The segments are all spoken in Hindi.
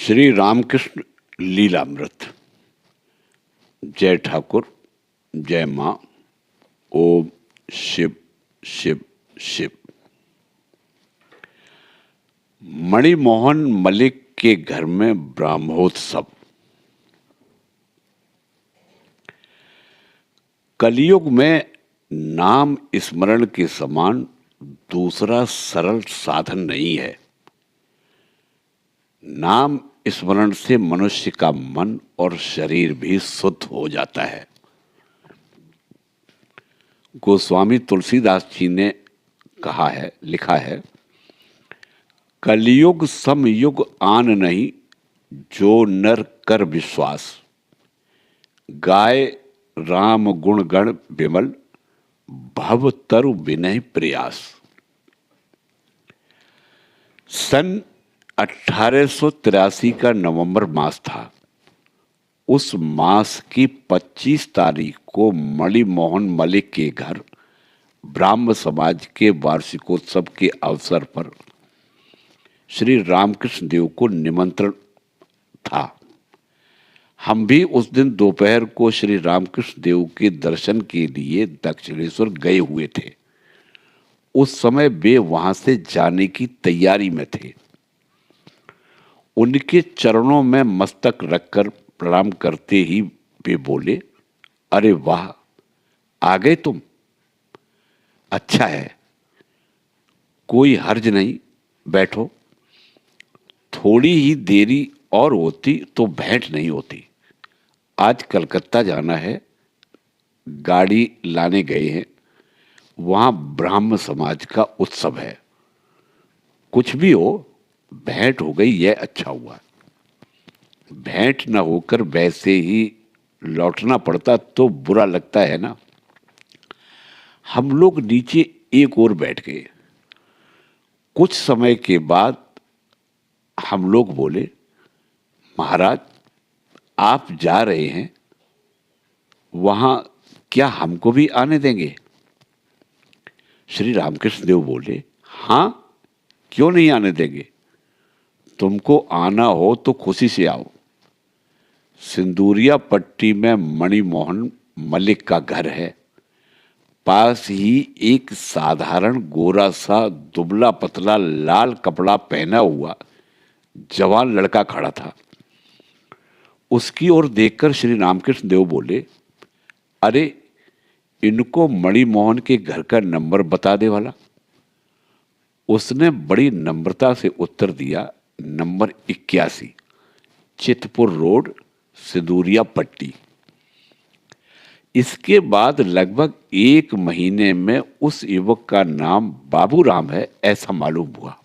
श्री रामकृष्ण लीलामृत। जय ठाकुर, जय माँ। ओम शिव शिव शिव। मणिमोहन मलिक के घर में ब्रह्मोत्सव। कलयुग में नाम स्मरण के समान दूसरा सरल साधन नहीं है। नाम स्मरण से मनुष्य का मन और शरीर भी शुद्ध हो जाता है। गोस्वामी तुलसीदास जी ने कहा है, लिखा है, कलयुग समयुग आन नहीं, जो नर कर विश्वास। गाय राम गुण गण विमल, भव तरु विनय प्रयास। सन 1883 का नवंबर मास था। उस मास की 25 तारीख को मणिमोहन मलिक के घर ब्राह्म समाज के वार्षिकोत्सव के अवसर पर श्री रामकृष्ण देव को निमंत्रण था। हम भी उस दिन दोपहर को श्री रामकृष्ण देव के दर्शन के लिए दक्षिणेश्वर गए हुए थे। उस समय वे वहां से जाने की तैयारी में थे। उनके चरणों में मस्तक रखकर प्रणाम करते ही वे बोले, अरे वाह, आ गए तुम। अच्छा है, कोई हर्ज नहीं, बैठो। थोड़ी ही देरी और होती तो भेंट नहीं होती। आज कलकत्ता जाना है, गाड़ी लाने गए हैं। वहां ब्राह्म समाज का उत्सव है। कुछ भी हो, भेंट हो गई, यह अच्छा हुआ। भेंट न होकर वैसे ही लौटना पड़ता तो बुरा लगता है ना। हम लोग नीचे एक और बैठ गए। कुछ समय के बाद हम लोग बोले, महाराज आप जा रहे हैं, वहां क्या हमको भी आने देंगे? श्री रामकृष्ण देव बोले, हां, क्यों नहीं आने देंगे। तुमको आना हो तो खुशी से आओ। सिंदूरिया पट्टी में मणिमोहन मलिक का घर है। पास ही एक साधारण गोरा सा दुबला पतला लाल कपड़ा पहना हुआ जवान लड़का खड़ा था। उसकी ओर देखकर श्री रामकृष्ण देव बोले, अरे इनको मणिमोहन के घर का नंबर बता दे वाला। उसने बड़ी नम्रता से उत्तर दिया, नंबर 81, चितपुर रोड, सिंदूरिया पट्टी। इसके बाद लगभग 1 महीने में उस युवक का नाम बाबूराम है ऐसा मालूम हुआ,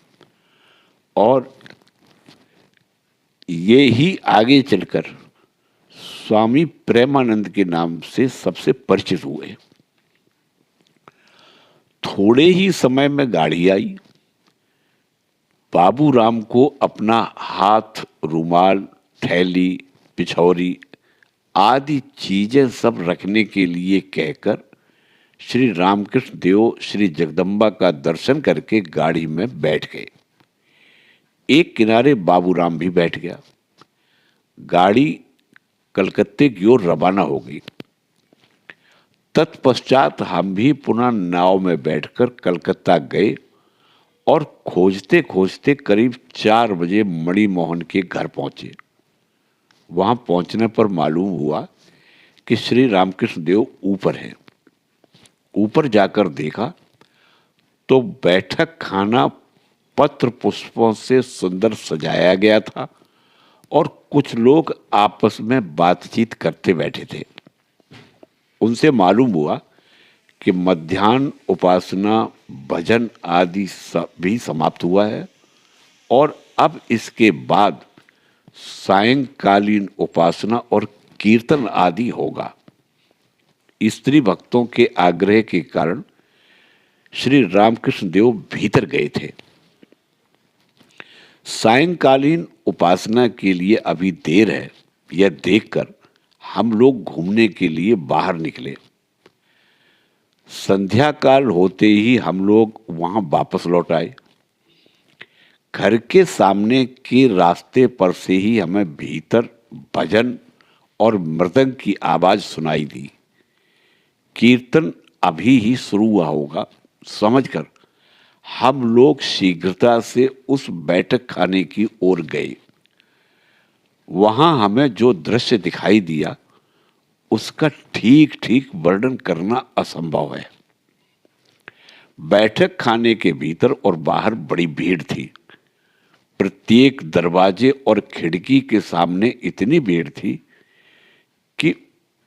और ये ही आगे चलकर स्वामी प्रेमानंद के नाम से सबसे परिचित हुए। थोड़े ही समय में गाड़ी आई। बाबूराम को अपना हाथ, रुमाल, थैली, पिछौरी आदि चीजें सब रखने के लिए कहकर श्री रामकृष्ण देव श्री जगदम्बा का दर्शन करके गाड़ी में बैठ गए। एक किनारे बाबूराम भी बैठ गया। गाड़ी कलकत्ते की ओर रवाना हो गई। तत्पश्चात हम भी पुनः नाव में बैठकर कलकत्ता गए और खोजते खोजते करीब 4 बजे मणिमोहन के घर पहुंचे। वहां पहुंचने पर मालूम हुआ कि श्री रामकृष्ण देव ऊपर हैं। ऊपर जाकर देखा तो बैठक खाना पत्र पुष्पों से सुंदर सजाया गया था और कुछ लोग आपस में बातचीत करते बैठे थे। उनसे मालूम हुआ कि मध्याह्न उपासना, भजन आदि भी समाप्त हुआ है और अब इसके बाद सायंकालीन उपासना और कीर्तन आदि होगा। स्त्री भक्तों के आग्रह के कारण श्री रामकृष्ण देव भीतर गए थे। सायंकालीन उपासना के लिए अभी देर है, यह देखकर हम लोग घूमने के लिए बाहर निकले। संध्या काल होते ही हम लोग वहां वापस लौट आए। घर के सामने के रास्ते पर से ही हमें भीतर भजन और मृदंग की आवाज सुनाई दी। कीर्तन अभी ही शुरू हुआ होगा समझकर हम लोग शीघ्रता से उस बैठक खाने की ओर गए। वहां हमें जो दृश्य दिखाई दिया उसका ठीक ठीक वर्णन करना असंभव है। बैठक खाने के भीतर और बाहर बड़ी भीड़ थी। प्रत्येक दरवाजे और खिड़की के सामने इतनी भीड़ थी कि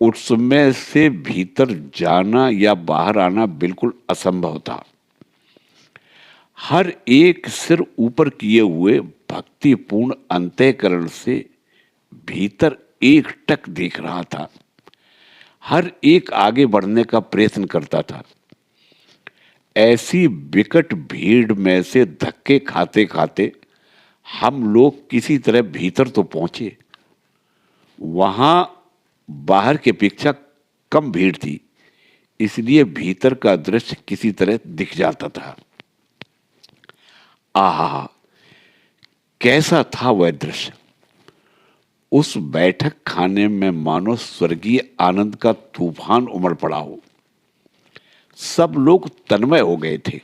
उसमें से भीतर जाना या बाहर आना बिल्कुल असंभव था। हर एक सिर ऊपर किए हुए भक्तिपूर्ण अंतःकरण से भीतर एकटक देख रहा था। हर एक आगे बढ़ने का प्रयत्न करता था। ऐसी विकट भीड़ में से धक्के खाते खाते हम लोग किसी तरह भीतर तो पहुंचे। वहां बाहर की अपेक्षा कम भीड़ थी, इसलिए भीतर का दृश्य किसी तरह दिख जाता था। आहा, कैसा था वह दृश्य! उस बैठक खाने में मानो स्वर्गीय आनंद का तूफान उमड़ पड़ा हो। सब लोग तन्मय हो गए थे।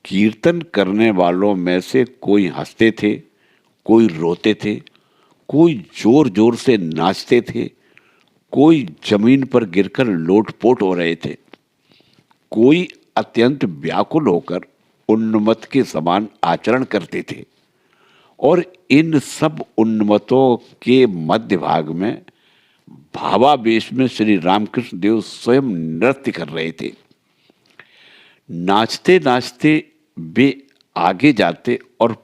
कीर्तन करने वालों में से कोई हंसते थे, कोई रोते थे, कोई जोर जोर से नाचते थे, कोई जमीन पर गिरकर लोटपोट हो रहे थे, कोई अत्यंत व्याकुल होकर उन्मत्त के समान आचरण करते थे। और इन सब उन्मत्तों के मध्य भाग में भावावेश में श्री रामकृष्ण देव स्वयं नृत्य कर रहे थे। नाचते नाचते वे आगे जाते और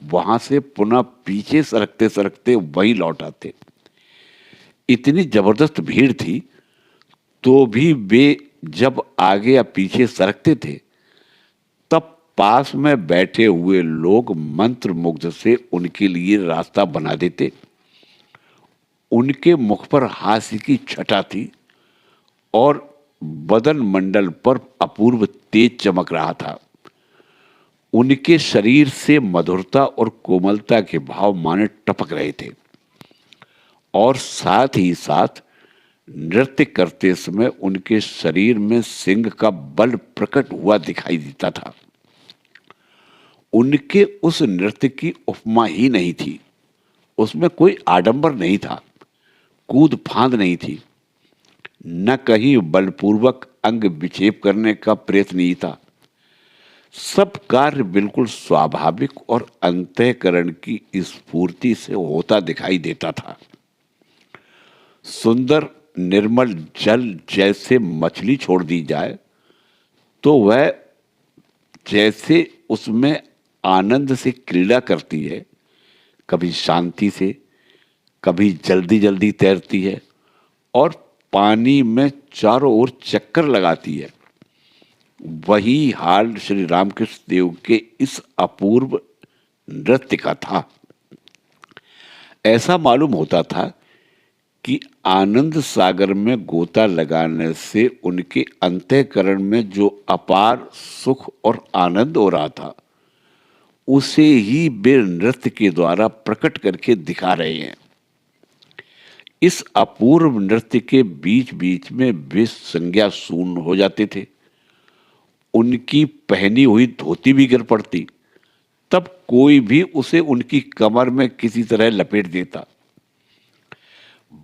वहां से पुनः पीछे सरकते सरकते वहीं लौट आते। इतनी जबरदस्त भीड़ थी तो भी वे जब आगे या पीछे सरकते थे तब पास में बैठे हुए लोग मंत्र मुग्ध से उनके लिए रास्ता बना देते। उनके मुख पर हास्य की छटा थी और बदन मंडल पर अपूर्व तेज चमक रहा था। उनके शरीर से मधुरता और कोमलता के भाव माने टपक रहे थे और साथ ही साथ नृत्य करते समय उनके शरीर में सिंह का बल प्रकट हुआ दिखाई देता था। उनके उस नृत्य की उपमा ही नहीं थी। उसमें कोई आडंबर नहीं था, कूद फांद नहीं थी, न कहीं बलपूर्वक अंग विक्षेप करने का प्रयत्न ही था। सब कार्य बिल्कुल स्वाभाविक और अंतःकरण की स्फूर्ति से होता दिखाई देता था। सुंदर निर्मल जल जैसे मछली छोड़ दी जाए तो वह जैसे उसमें आनंद से क्रीड़ा करती है, कभी शांति से, कभी जल्दी जल्दी तैरती है और पानी में चारों ओर चक्कर लगाती है, वही हाल श्री रामकृष्ण देव के इस अपूर्व नृत्य का था। ऐसा मालूम होता था कि आनंद सागर में गोता लगाने से उनके अंतःकरण में जो अपार सुख और आनंद हो रहा था उसे ही वे नृत्य के द्वारा प्रकट करके दिखा रहे हैं। इस अपूर्व नृत्य के बीच बीच में वे संज्ञा शून्य हो जाते थे। उनकी पहनी हुई धोती भी गिर पड़ती, तब कोई भी उसे उनकी कमर में किसी तरह लपेट देता।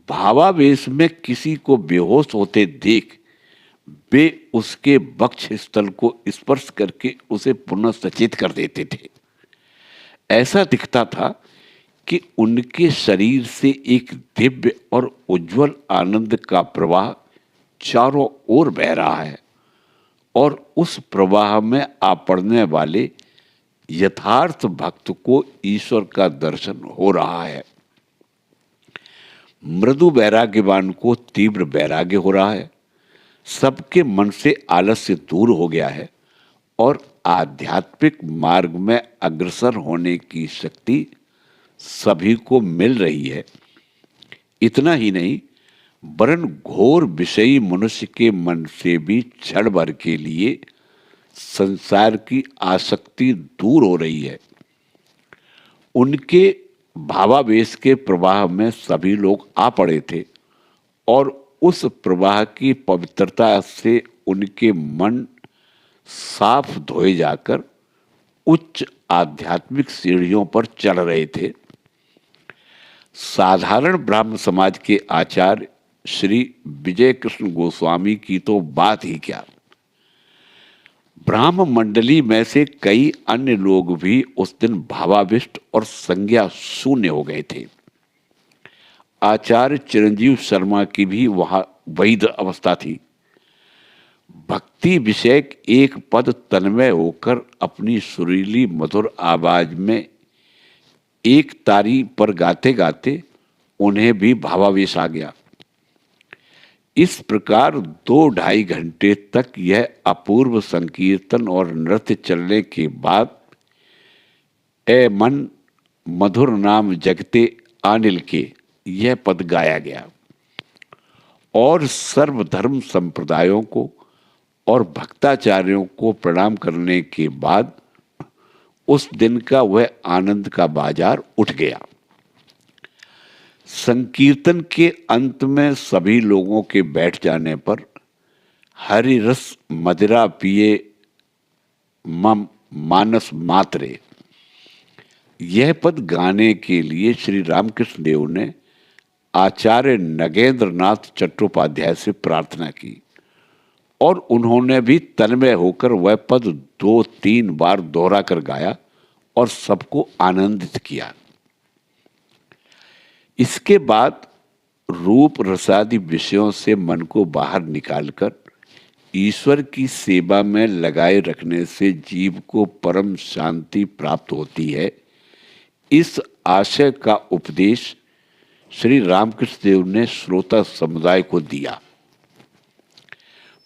भावावेश में किसी को बेहोश होते देख वे उसके वक्ष स्थल को स्पर्श करके उसे पुनः सचेत कर देते थे। ऐसा दिखता था कि उनके शरीर से एक दिव्य और उज्जवल आनंद का प्रवाह चारों ओर बह रहा है और उस प्रवाह में आ पड़ने वाले यथार्थ भक्त को ईश्वर का दर्शन हो रहा है। मृदु वैराग्यवान को तीव्र वैराग्य हो रहा है। सबके मन से आलस्य दूर हो गया है और आध्यात्मिक मार्ग में अग्रसर होने की शक्ति सभी को मिल रही है। इतना ही नहीं, वरन घोर विषयी मनुष्य के मन से भी क्षण भर के लिए संसार की आसक्ति दूर हो रही है। उनके भावावेश के प्रवाह में सभी लोग आ पड़े थे और उस प्रवाह की पवित्रता से उनके मन साफ धोए जाकर उच्च आध्यात्मिक सीढ़ियों पर चढ़ रहे थे। साधारण ब्राह्म समाज के आचार्य श्री विजय कृष्ण गोस्वामी की तो बात ही क्या, ब्राह्म मंडली में से कई अन्य लोग भी उस दिन भावाविष्ट और संज्ञा शून्य हो गए थे। आचार्य चिरंजीव शर्मा की भी वही अवस्था थी। भक्ति विषयक एक पद तन्मय होकर अपनी सुरीली मधुर आवाज में एक तारी पर गाते गाते उन्हें भी भावावेश आ गया। इस प्रकार 2-2.5 घंटे तक यह अपूर्व संकीर्तन और नृत्य चलने के बाद ए मन मधुर नाम जगते अनिल के यह पद गाया गया और सर्वधर्म संप्रदायों को और भक्ताचार्यों को प्रणाम करने के बाद उस दिन का वह आनंद का बाजार उठ गया। संकीर्तन के अंत में सभी लोगों के बैठ जाने पर हरि रस मदिरा पिए मम मानस मात्रे यह पद गाने के लिए श्री रामकृष्ण देव ने आचार्य नगेंद्र नाथ चट्टोपाध्याय से प्रार्थना की और उन्होंने भी तन्मय होकर वह पद 2-3 बार दोहरा कर गाया और सबको आनंदित किया। इसके बाद रूप रसादि विषयों से मन को बाहर निकालकर ईश्वर की सेवा में लगाए रखने से जीव को परम शांति प्राप्त होती है, इस आशय का उपदेश श्री रामकृष्ण देव ने श्रोता समुदाय को दिया।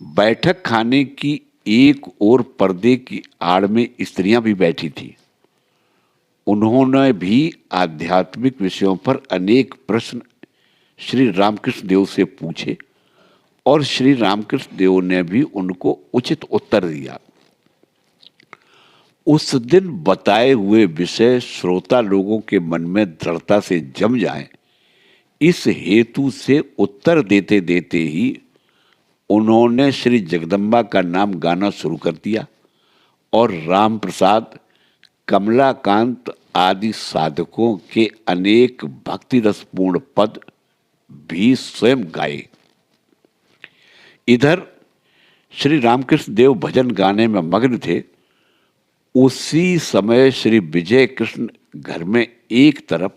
बैठक खाने की एक ओर पर्दे की आड़ में स्त्रियां भी बैठी थी। उन्होंने भी आध्यात्मिक विषयों पर अनेक प्रश्न श्री रामकृष्ण देव से पूछे और श्री रामकृष्ण देव ने भी उनको उचित उत्तर दिया। उस दिन बताए हुए विषय श्रोता लोगों के मन में दृढ़ता से जम जाएं, इस हेतु से उत्तर देते देते ही उन्होंने श्री जगदम्बा का नाम गाना शुरू कर दिया और राम प्रसाद, कमलाकांत आदि साधकों के अनेक भक्ति रसपूर्ण पद भी स्वयं गाए। इधर श्री रामकृष्ण देव भजन गाने में मग्न थे। उसी समय श्री विजय कृष्ण घर में एक तरफ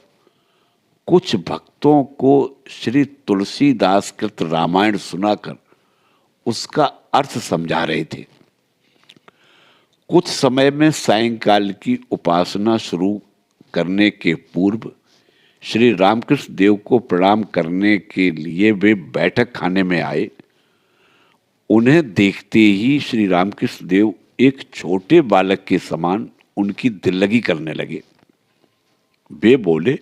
कुछ भक्तों को श्री तुलसीदास कृत रामायण सुनाकर उसका अर्थ समझा रहे थे। कुछ समय में सायंकाल की उपासना शुरू करने के पूर्व श्री रामकृष्ण देव को प्रणाम करने के लिए वे बैठक खाने में आए। उन्हें देखते ही श्री रामकृष्ण देव एक छोटे बालक के समान उनकी दिल्लगी करने लगे। वे बोले,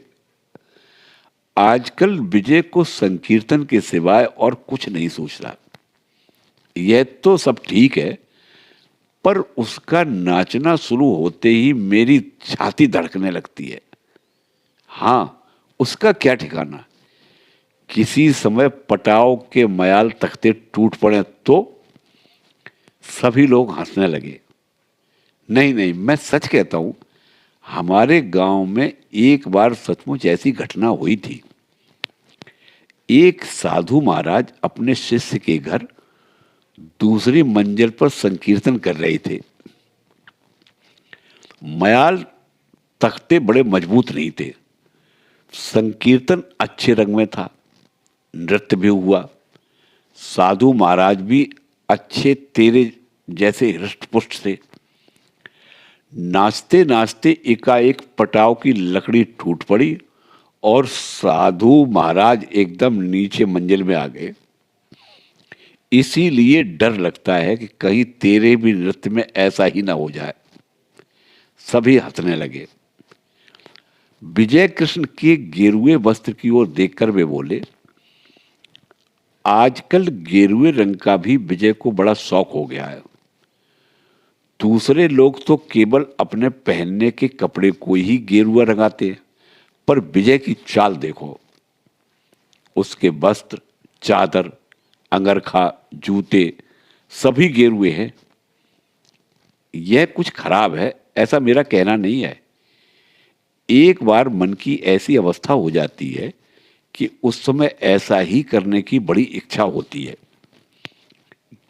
आजकल विजय को संकीर्तन के सिवाय और कुछ नहीं सोच रहा। यह तो सब ठीक है, पर उसका नाचना शुरू होते ही मेरी छाती धड़कने लगती है। हाँ, उसका क्या ठिकाना, किसी समय पटाव के मयाल तख्ते टूट पड़े तो। सभी लोग हंसने लगे। नहीं नहीं, मैं सच कहता हूं, हमारे गांव में एक बार सचमुच ऐसी घटना हुई थी। एक साधु महाराज अपने शिष्य के घर दूसरी मंजिल पर संकीर्तन कर रहे थे। मयाल तख्ते बड़े मजबूत नहीं थे। संकीर्तन अच्छे रंग में था, नृत्य भी हुआ। साधु महाराज भी अच्छे तेरे जैसे हृष्टपुष्ट थे। नाचते नाचते एकाएक पटाव की लकड़ी टूट पड़ी और साधु महाराज एकदम नीचे मंजिल में आ गए। इसीलिए डर लगता है कि कहीं तेरे भी नृत्य में ऐसा ही ना हो जाए। सभी हंसने लगे। विजय कृष्ण के गेरुए वस्त्र की ओर देखकर वे बोले, आजकल गेरुए रंग का भी विजय को बड़ा शौक हो गया है। दूसरे लोग तो केवल अपने पहनने के कपड़े को ही गेरुआ रंगाते हैं, पर विजय की चाल देखो। उसके वस्त्र, चादर, अंगरखा, जूते सभी गेरुए हैं। यह कुछ खराब है ऐसा मेरा कहना नहीं है। एक बार मन की ऐसी अवस्था हो जाती है कि उस समय ऐसा ही करने की बड़ी इच्छा होती है।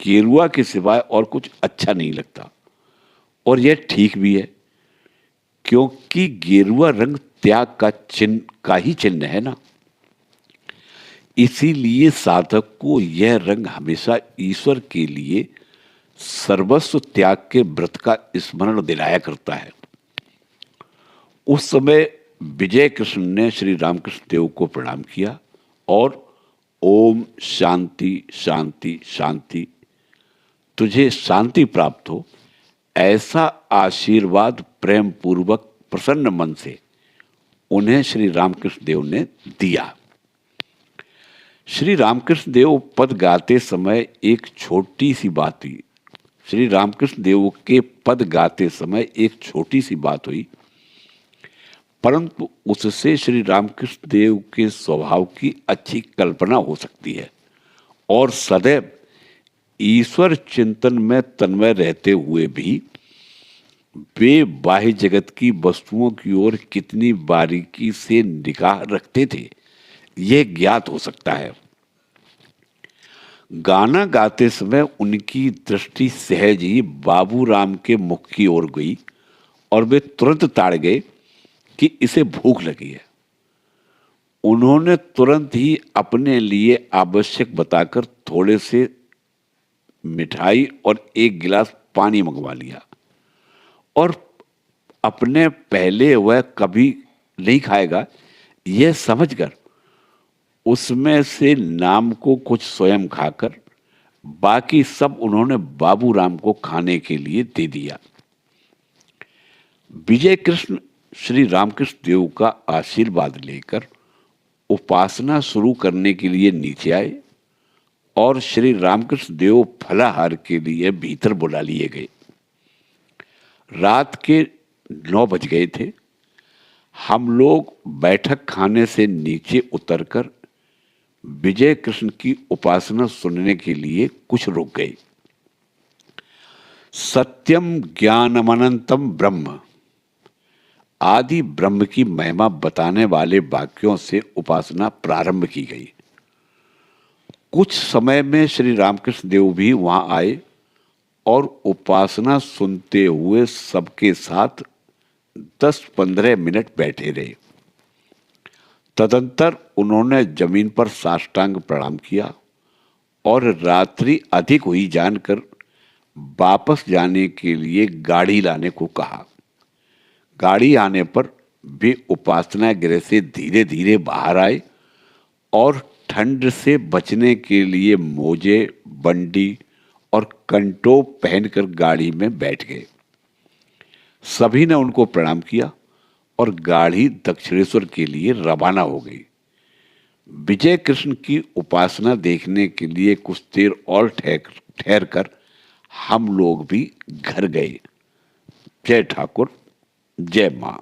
गेरुआ के सिवाय और कुछ अच्छा नहीं लगता, और यह ठीक भी है, क्योंकि गेरुआ रंग त्याग का चिन्ह का ही चिन्ह है ना। इसीलिए साधक को यह रंग हमेशा ईश्वर के लिए सर्वस्व त्याग के व्रत का स्मरण दिलाया करता है। उस समय विजय कृष्ण ने श्री रामकृष्ण देव को प्रणाम किया और ओम शांति शांति शांति, तुझे शांति प्राप्त हो, ऐसा आशीर्वाद प्रेम पूर्वक प्रसन्न मन से उन्हें श्री रामकृष्ण देव ने दिया। श्री रामकृष्ण देव पद गाते समय एक छोटी सी बात हुई। श्री रामकृष्ण देव के पद गाते समय एक छोटी सी बात हुई, परंतु उससे श्री रामकृष्ण देव के स्वभाव की अच्छी कल्पना हो सकती है, और सदैव ईश्वर चिंतन में तन्मय रहते हुए भी वे बाह्य जगत की वस्तुओं की ओर कितनी बारीकी से निगाह रखते थे, यह ज्ञात हो सकता है। गाना गाते समय उनकी दृष्टि सहज ही बाबूराम के मुख की ओर गई और वे तुरंत ताड़ गए कि इसे भूख लगी है। उन्होंने तुरंत ही अपने लिए आवश्यक बताकर थोड़े से मिठाई और एक गिलास पानी मंगवा लिया, और अपने पहले वह कभी नहीं खाएगा यह समझकर उसमें से नाम को कुछ स्वयं खाकर बाकी सब उन्होंने बाबूराम को खाने के लिए दे दिया। विजय कृष्ण श्री रामकृष्ण देव का आशीर्वाद लेकर उपासना शुरू करने के लिए नीचे आए, और श्री रामकृष्ण देव फलाहार के लिए भीतर बुला लिए गए। रात के 9 बज गए थे। हम लोग बैठक खाने से नीचे उतरकर विजय कृष्ण की उपासना सुनने के लिए कुछ रुक गए। सत्यम ज्ञानमनंतम ब्रह्म आदि ब्रह्म की महिमा बताने वाले वाक्यों से उपासना प्रारंभ की गई। कुछ समय में श्री रामकृष्ण देव भी वहां आए और उपासना सुनते हुए सबके साथ 10-15 मिनट बैठे रहे। तदंतर उन्होंने जमीन पर साष्टांग प्रणाम किया और रात्रि अधिक हुई जानकर वापस जाने के लिए गाड़ी लाने को कहा। गाड़ी आने पर वे उपासना गृह से धीरे धीरे बाहर आए और ठंड से बचने के लिए मोजे, बंडी और कंटोप पहनकर गाड़ी में बैठ गए। सभी ने उनको प्रणाम किया और गाड़ी दक्षिणेश्वर के लिए रवाना हो गई। विजय कृष्ण की उपासना देखने के लिए कुछ देर और ठहर कर हम लोग भी घर गए। जय ठाकुर, जय मां।